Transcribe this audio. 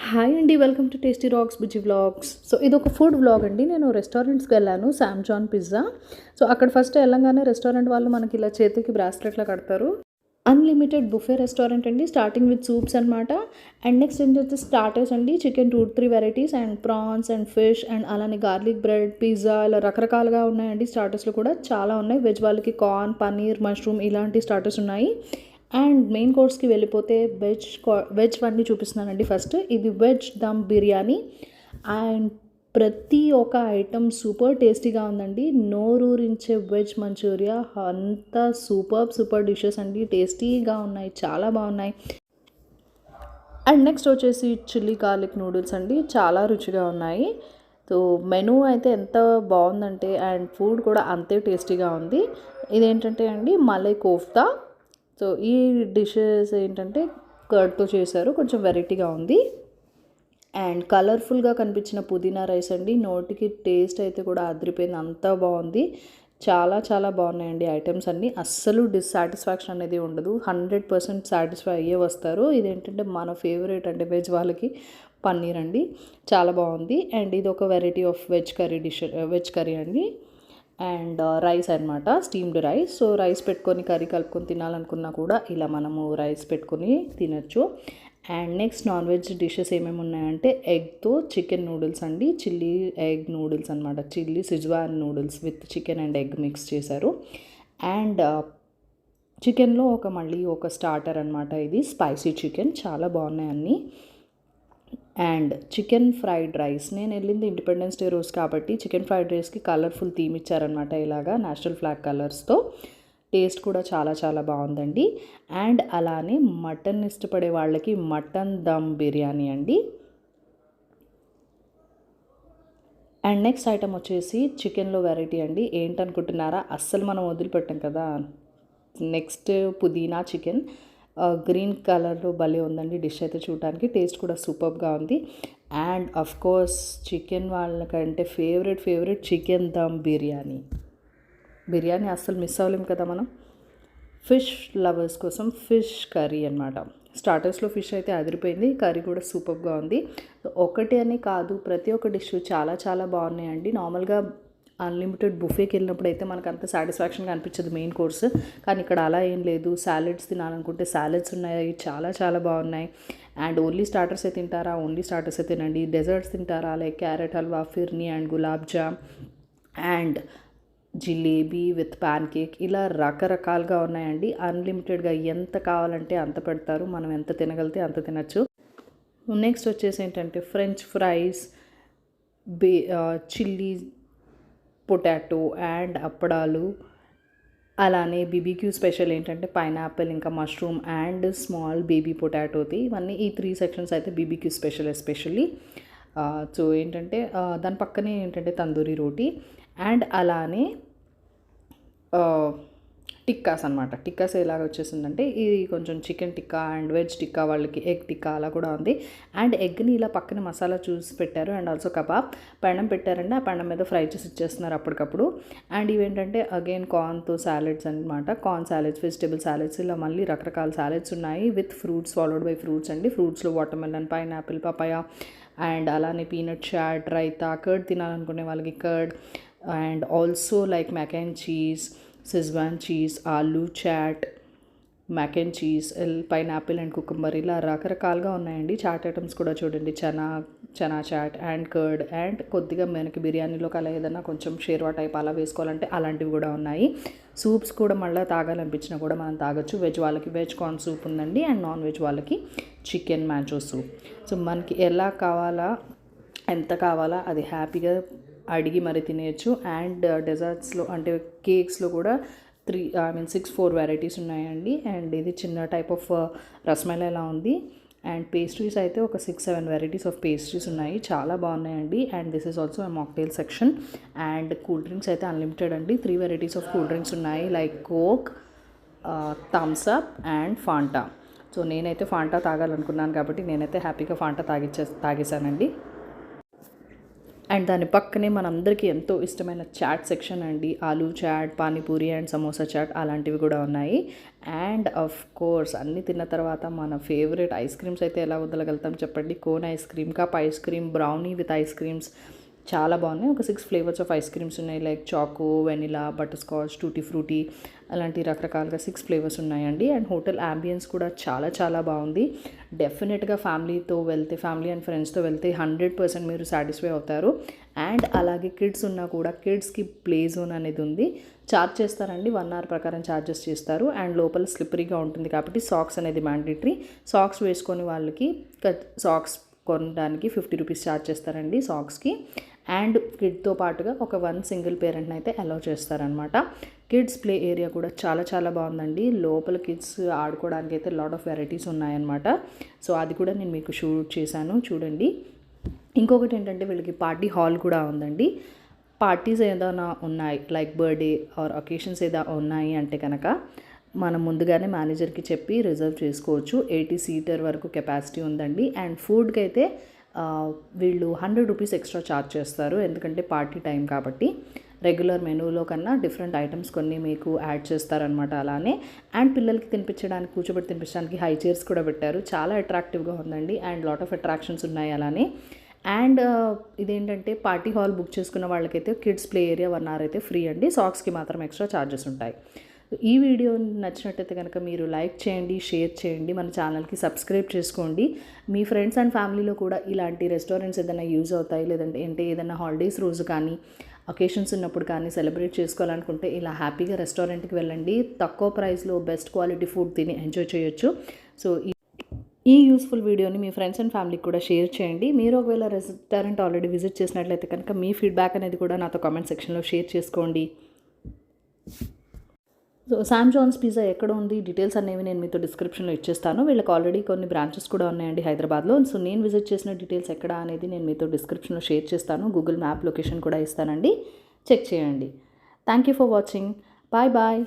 Hi అండి. Welcome to Tasty Rocks Bujji vlogs. So ఇదొక food vlog అండి. నేను రెస్టారెంట్స్కి వెళ్ళాను, శామ్ జాన్ పిజ్జా. సో అక్కడ ఫస్ట్ వెళ్ళంగానే రెస్టారెంట్ వాళ్ళు మనకి ఇలా చేతికి బ్రాస్లెట్లా కడతారు. అన్లిమిటెడ్ బుఫే రెస్టారెంట్ అండి, స్టార్టింగ్ విత్ సూప్స్ అనమాట. అండ్ నెక్స్ట్ ఏంటంటే స్టార్టర్స్ అండి, chicken 2-3 varieties and prawns and fish and అలానే గార్లిక్ బ్రెడ్, పిజ్జా, ఇలా రకరకాలుగా ఉన్నాయండి. స్టార్టర్స్లో కూడా చాలా ఉన్నాయి. వెజ్ వాళ్ళకి కార్న్, పన్నీర్, మష్రూమ్ ఇలాంటి స్టార్టర్స్ ఉన్నాయి. అండ్ మెయిన్ కోర్స్కి వెళ్ళిపోతే వెజ్ అన్నీ చూపిస్తున్నానండి. ఫస్ట్ ఇది వెజ్ దమ్ బిర్యానీ. అండ్ ప్రతి ఒక్క ఐటమ్ సూపర్ టేస్టీగా ఉందండి. నోరూరించే వెజ్ మంచూరియా అంతా సూపర్ డిషెస్ అండి. టేస్టీగా ఉన్నాయి, చాలా బాగున్నాయి. అండ్ నెక్స్ట్ వచ్చేసి చిల్లీ గార్లిక్ నూడిల్స్ అండి, చాలా రుచిగా ఉన్నాయి. సో మెనూ అయితే ఎంత బాగుందంటే అండ్ ఫుడ్ కూడా అంతే టేస్టీగా ఉంది. ఇదేంటంటే అండి మలై కోఫ్తా. సో ఈ డిషెస్ ఏంటంటే కర్డ్తో చేశారు, కొంచెం వెరైటీగా ఉంది. అండ్ కలర్ఫుల్గా కనిపించిన పుదీనా రైస్ అండి, నోటికి టేస్ట్ అయితే కూడా అదిరిపోయింది, అంతా బాగుంది. చాలా బాగున్నాయండి ఐటమ్స్ అన్నీ. అస్సలు డిస్సాటిస్ఫాక్షన్ అనేది ఉండదు, 100% సాటిస్ఫై అయ్యే వస్తారు. ఇదేంటంటే మన ఫేవరెట్ అంటే వెజ్ వాళ్ళకి పన్నీర్ అండి, చాలా బాగుంది. అండ్ ఇది ఒక వెరైటీ ఆఫ్ వెజ్ కర్రీ అండి. అండ్ రైస్ అనమాట, స్టీమ్డ్ రైస్. సో రైస్ పెట్టుకొని కర్రీ కలుపుకొని తినాలనుకున్నా కూడా ఇలా మనము రైస్ పెట్టుకొని తినచ్చు. And next non veg dishes ఏమేమి ఉన్నాయంటే ఎగ్తో చికెన్ నూడిల్స్ అండి, చిల్లీ ఎగ్ నూడిల్స్ అనమాట, chilli schezwan noodles with chicken and egg mix చేశారు. అండ్ చికెన్లో మళ్ళీ ఒక స్టార్టర్ అనమాట, ఇది స్పైసీ చికెన్, చాలా బాగున్నాయి అన్నీ. అండ్ చికెన్ ఫ్రైడ్ రైస్, నేను వెళ్ళింది ఇండిపెండెన్స్ డే రోజు కాబట్టి చికెన్ ఫ్రైడ్ రైస్కి కలర్ఫుల్ థీమ్ ఇచ్చారనమాట, ఇలాగా నేషనల్ ఫ్లాగ్ కలర్స్తో. టేస్ట్ కూడా చాలా బాగుందండి. అండ్ అలానే మటన్ ఇష్టపడే వాళ్ళకి మటన్ దమ్ బిర్యానీ అండి. అండ్ నెక్స్ట్ ఐటమ్ వచ్చేసి చికెన్లో వెరైటీ అండి. ఏంటనుకుంటున్నారా, అస్సలు మనం వదిలిపెట్టాం కదా. నెక్స్ట్ పుదీనా చికెన్, గ్రీన్ కలర్లో భలే ఉందండి డిష్ అయితే, చూడటానికి టేస్ట్ కూడా సూపర్గా ఉంది. అండ్ అఫ్ కోర్స్ చికెన్ వాళ్ళకంటే ఫేవరెట్ చికెన్ దమ్ బిర్యానీ అస్సలు మిస్ అవ్వలేము కదా మనం. ఫిష్ లవర్స్ కోసం ఫిష్ కర్రీ అనమాట. స్టార్టర్స్లో ఫిష్ అయితే అదిరిపోయింది, కర్రీ కూడా సూపర్గా ఉంది. ఒకటి అని కాదు, ప్రతి ఒక్క డిష్ చాలా బాగున్నాయండి. నార్మల్గా అన్లిమిటెడ్ బుఫేకి వెళ్ళినప్పుడు అయితే మనకు అంత సాటిస్ఫాక్షన్గా అనిపించదు మెయిన్ కోర్స్, కానీ ఇక్కడ అలా ఏం లేదు. సాలెడ్స్ తినాలనుకుంటే సాలెడ్స్ ఉన్నాయి, చాలా బాగున్నాయి. అండ్ ఓన్లీ స్టార్టర్స్ అయితే తింటారా, ఓన్లీ స్టార్టర్స్ అయితే తినండి. డెజర్ట్స్ తింటారా, like carrot halwa, phirni and gulab jam and jalebi with pan cake, ఇలా రకరకాలుగా ఉన్నాయండి. అన్లిమిటెడ్గా ఎంత కావాలంటే అంత పెడతారు, మనం ఎంత తినగలితే అంత తినచ్చు. నెక్స్ట్ వచ్చేసి ఏంటంటే French fries, chilli potato and అప్పడాలు. అలానే బీబీక్యూ స్పెషల్ ఏంటంటే పైనాపిల్, ఇంకా మష్రూమ్ అండ్ స్మాల్ బేబీ పొటాటోది. ఇవన్నీ ఈ 3 సెక్షన్స్ అయితే బీబీక్యూ స్పెషల్ ఎస్పెషల్లీ. సో ఏంటంటే దాని పక్కనే ఏంటంటే తందూరి రోటీ. అండ్ అలానే టిక్కాస్ అనమాట. టిక్కాస్ ఎలాగ వచ్చేసిందంటే ఇది కొంచెం chicken tikka and veg tikka, వాళ్ళకి ఎగ్ టిక్కా అలా కూడా ఉంది. అండ్ ఎగ్ని ఇలా పక్కన మసాలా చూసి పెట్టారు. అండ్ ఆల్సో కబాబ్ పెనం పెట్టారండి, ఆ పెనం మీద ఫ్రై చేసి ఇచ్చేస్తున్నారు అప్పటికప్పుడు. అండ్ ఇవేంటంటే అగైన్ కార్న్తో సాలెడ్స్ అనమాట, కార్న్ సాలెడ్స్, వెజిటేబుల్ సాలెడ్స్, ఇలా మళ్ళీ రకరకాల సాలెడ్స్ ఉన్నాయి with fruits, followed by fruits అండి. ఫ్రూట్స్లో వాటర్మెలన్, పైనాపిల్, పపాయ అండ్ అలానే పీనట్ చాట్, రైతా, కర్డ్ తినాలనుకునే వాళ్ళకి curd. And also like mac and cheese, schezwan cheese, aloo chaat, mac and cheese, pineapple and cucumber, ఇలా రకరకాలుగా ఉన్నాయండి. చాట్ ఐటమ్స్ కూడా చూడండి, chana chaat and curd. And కొద్దిగా మనకి బిర్యానీలోకి అలా ఏదైనా కొంచెం షేర్వా టైప్ అలా వేసుకోవాలంటే అలాంటివి కూడా ఉన్నాయి. సూప్స్ కూడా మళ్ళీ తాగాలనిపించినా కూడా మనం తాగొచ్చు. వెజ్ వాళ్ళకి వెజ్ కార్న్ సూప్ ఉందండి, అండ్ నాన్ వెజ్ వాళ్ళకి చికెన్ మ్యాంచో సూప్. సో మనకి ఎలా కావాలా, ఎంత కావాలా అది హ్యాపీగా అడిగి మరి తినేయచ్చు. అండ్ డెజర్ట్స్లో అంటే కేక్స్లో కూడా 4 వెరైటీస్ ఉన్నాయండి. అండ్ ఇది చిన్న టైప్ ఆఫ్ రసమలై ఎలా ఉంది. అండ్ పేస్ట్రీస్ అయితే ఒక 6-7 వెరైటీస్ ఆఫ్ పేస్ట్రీస్ ఉన్నాయి, చాలా బాగున్నాయండి. And this is also mocktail section. And cool drinks అయితే అన్లిమిటెడ్ అండి, 3 వెరైటీస్ ఆఫ్ కూల్ డ్రింక్స్ ఉన్నాయి, like Coke, Thums Up and Fanta. So నేనైతే ఫాంటా తాగాలనుకున్నాను కాబట్టి నేనైతే హ్యాపీగా ఫాంటా తాగేసానండి. అండ్ దాని పక్కనే మనందరికీ ఎంతో ఇష్టమైన చాట్ సెక్షన్ అండి. ఆలూ చాట్, పానీపూరి అండ్ సమోసా చాట్ అలాంటివి కూడా ఉన్నాయి. అండ్ ఆఫ్ కోర్స్ అన్నీ తిన్న తర్వాత మన ఫేవరెట్ ఐస్ క్రీమ్స్ అయితే ఎలా వదలగలుగుతాం చెప్పండి. Cone ice cream, cup ice cream, brownie with ice creams చాలా బాగున్నాయి. ఒక 6 ఫ్లేవర్స్ ఆఫ్ ఐస్ క్రీమ్స్ ఉన్నాయి. Like choco, vanilla, butterscotch, tutti frutti అలాంటి రకరకాలుగా 6 ఫ్లేవర్స్ ఉన్నాయండి. అండ్ హోటల్ యాంబియన్స్ కూడా చాలా చాలా బాగుంది. డెఫినెట్గా ఫ్యామిలీతో వెళ్తే, ఫ్యామిలీ అండ్ ఫ్రెండ్స్తో వెళ్తే 100% మీరు సాటిస్ఫై అవుతారు. అండ్ అలాగే కిడ్స్ ఉన్నా కూడా కిడ్స్కి ప్లే జోన్ అనేది ఉంది. ఛార్జ్ చేస్తారండి, 1 అవర్ ప్రకారం ఛార్జెస్ చేస్తారు. అండ్ లోపల స్లిప్పరీగా ఉంటుంది కాబట్టి సాక్స్ అనేది మ్యాండేటరీ. సాక్స్ వేసుకొని వాళ్ళకి సాక్స్ కొనడానికి 50 రూపీస్ ఛార్జ్ చేస్తారండి సాక్స్కి. అండ్ కిడ్తో పాటుగా ఒక 1 సింగిల్ పేరెంట్ని అయితే అలౌ చేస్తారనమాట. కిడ్స్ ప్లే ఏరియా కూడా చాలా చాలా బాగుందండి. లోపల కిడ్స్ ఆడుకోవడానికి అయితే లాట్ ఆఫ్ వెరైటీస్ ఉన్నాయన్నమాట. సో అది కూడా నేను మీకు షూట్ చేశాను, చూడండి. ఇంకొకటి ఏంటంటే వీళ్ళకి పార్టీ హాల్ కూడా ఉందండి. పార్టీస్ ఏదైనా ఉన్నాయి, లైక్ బర్త్డే ఆర్ అకేషన్స్ ఏదైనా ఉన్నాయి అంటే కనుక మనం ముందుగానే మేనేజర్కి చెప్పి రిజర్వ్ చేసుకోవచ్చు. 80 సీటర్ వరకు కెపాసిటీ ఉందండి. అండ్ ఫుడ్కి అయితే వీళ్ళు 100 రూపీస్ ఎక్స్ట్రా ఛార్జ్ చేస్తారు, ఎందుకంటే పార్టీ టైం కాబట్టి. రెగ్యులర్ మెనూలో కన్నా డిఫరెంట్ ఐటమ్స్ కొన్ని మీకు యాడ్ చేస్తారనమాట అలానే. అండ్ పిల్లలకి తినిపించడానికి, కూర్చోబెట్టి తినిపించడానికి హై చైర్స్ కూడా పెట్టారు. చాలా అట్రాక్టివ్గా ఉందండి. అండ్ లాట్ ఆఫ్ అట్రాక్షన్స్ ఉన్నాయి అలానే. అండ్ ఇదేంటంటే పార్టీ హాల్ బుక్ చేసుకున్న వాళ్ళకైతే కిడ్స్ ప్లే ఏరియా 1 అవర్ అయితే ఫ్రీ అండి. సాక్స్కి మాత్రం ఎక్స్ట్రా ఛార్జెస్ ఉంటాయి. ఈ వీడియో నచ్చినట్టయితే కనుక మీరు లైక్ చేయండి, షేర్ చేయండి, మన ఛానల్కి సబ్స్క్రైబ్ చేసుకోండి. మీ ఫ్రెండ్స్ అండ్ ఫ్యామిలీలో కూడా ఇలాంటి రెస్టారెంట్స్ ఏదైనా యూజ్ అవుతాయి, లేదంటే ఏదైనా హాలిడేస్ రోజు కానీ, అకేషన్స్ ఉన్నప్పుడు కానీ సెలబ్రేట్ చేసుకోవాలనుకుంటే ఇలా హ్యాపీగా రెస్టారెంట్కి వెళ్ళండి. తక్కువ ప్రైస్లో బెస్ట్ క్వాలిటీ ఫుడ్ తిని ఎంజాయ్ చేయొచ్చు. సో ఈ యూస్ఫుల్ వీడియోని మీ ఫ్రెండ్స్ అండ్ ఫ్యామిలీకి కూడా షేర్ చేయండి. మీరు ఒకవేళ రెస్టారెంట్ ఆల్రెడీ విజిట్ చేసినట్లయితే కనుక మీ ఫీడ్బ్యాక్ అనేది కూడా నాతో కామెంట్ సెక్షన్లో షేర్ చేసుకోండి. సో శామ్ జాన్స్ పిజ్జా ఎక్కడ ఉంది, డీటెయిల్స్ అనేవి నేను మీతో డిస్క్రిప్షన్లో ఇచ్చేస్తాను. వీళ్ళకి ఆల్రెడీ కొన్ని బ్రాంచెస్ కూడా ఉన్నాయండి హైదరాబాద్లో. సో నేను విజిట్ చేసిన డీటెయిల్స్ ఎక్కడ అనేది నేను మీతో డిస్క్రిప్షన్లో షేర్ చేస్తాను. గూగుల్ మ్యాప్ లొకేషన్ కూడా ఇస్తానండి, చెక్ చేయండి. Thank you for watching. Bye bye.